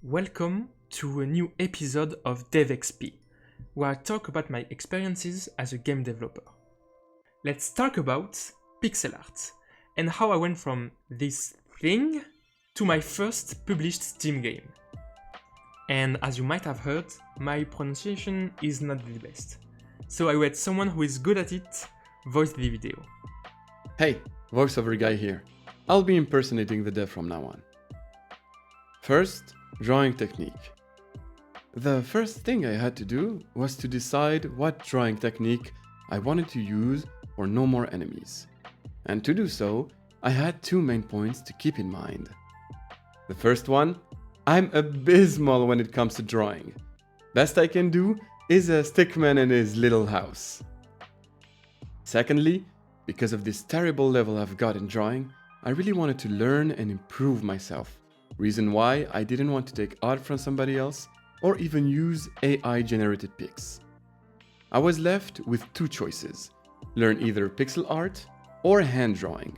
Welcome to a new episode of DevXP, where I talk about my experiences as a game developer. Let's talk about pixel art and how I went from this thing to my first published Steam game. And as you might have heard, my pronunciation is not the best. So I let someone who is good at it voice the video. Hey, voiceover guy here. I'll be impersonating the dev from now on. First, drawing technique. The first thing I had to do was to decide what drawing technique I wanted to use for No More Enemies. And to do so, I had two main points to keep in mind. The first one, I'm abysmal when it comes to drawing. Best I can do is a stickman in his little house. Secondly, because of this terrible level I've got in drawing, I really wanted to learn and improve myself. Reason why I didn't want to take art from somebody else or even use AI generated pics. I was left with two choices: learn either pixel art or hand drawing.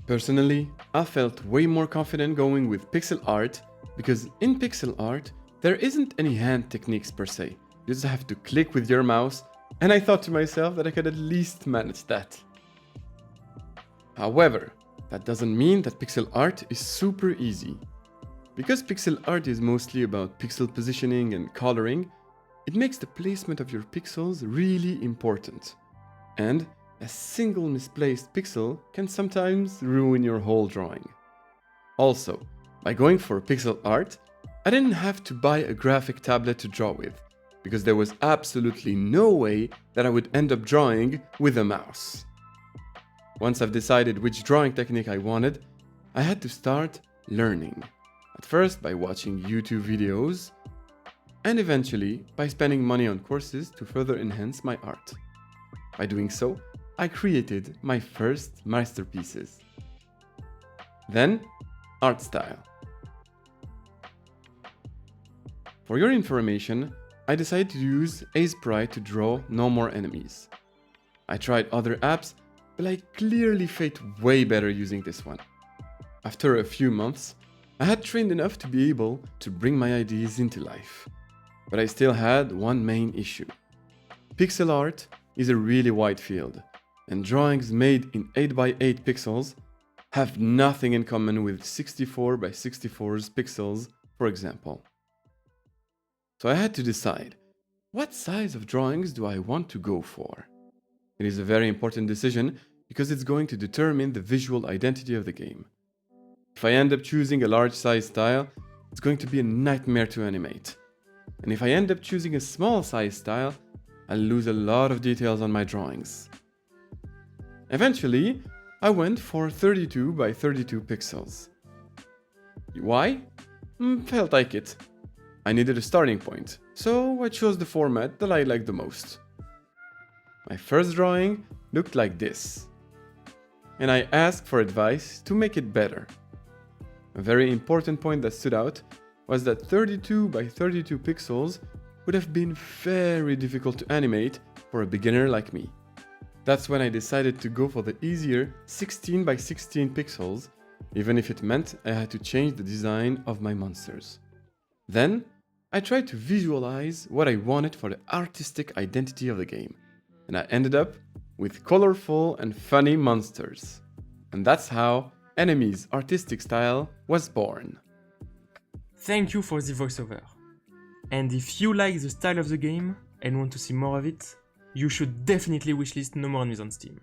Personally, I felt way more confident going with pixel art because in pixel art there isn't any hand techniques per se. You just have to click with your mouse, and I thought to myself that I could at least manage that. However, that doesn't mean that pixel art is super easy. Because pixel art is mostly about pixel positioning and coloring, it makes the placement of your pixels really important. And a single misplaced pixel can sometimes ruin your whole drawing. Also, by going for pixel art, I didn't have to buy a graphic tablet to draw with, because there was absolutely no way that I would end up drawing with a mouse. Once I've decided which drawing technique I wanted, I had to start learning. At first by watching YouTube videos, and eventually by spending money on courses to further enhance my art. By doing so, I created my first masterpieces. Then, art style. For your information, I decided to use Sprite to draw No More Enemies. I tried other apps, but I clearly fared way better using this one. After a few months, I had trained enough to be able to bring my ideas into life. But I still had one main issue. Pixel art is a really wide field, and drawings made in 8x8 pixels have nothing in common with 64x64 pixels, for example. So I had to decide, what size of drawings do I want to go for? It is a very important decision because it's going to determine the visual identity of the game. If I end up choosing a large size style, it's going to be a nightmare to animate. And if I end up choosing a small size style, I'll lose a lot of details on my drawings. Eventually, I went for 32x32 pixels. Why? Felt like it. I needed a starting point, so I chose the format that I liked the most. My first drawing looked like this, and I asked for advice to make it better. A very important point that stood out was that 32x32 pixels would have been very difficult to animate for a beginner like me. That's when I decided to go for the easier 16x16 pixels, even if it meant I had to change the design of my monsters. Then, I tried to visualize what I wanted for the artistic identity of the game, and I ended up with colorful and funny monsters. And that's how Enemy's artistic style was born. Thank you for the voiceover. And if you like the style of the game and want to see more of it, you should definitely wishlist No More Enemies on Steam.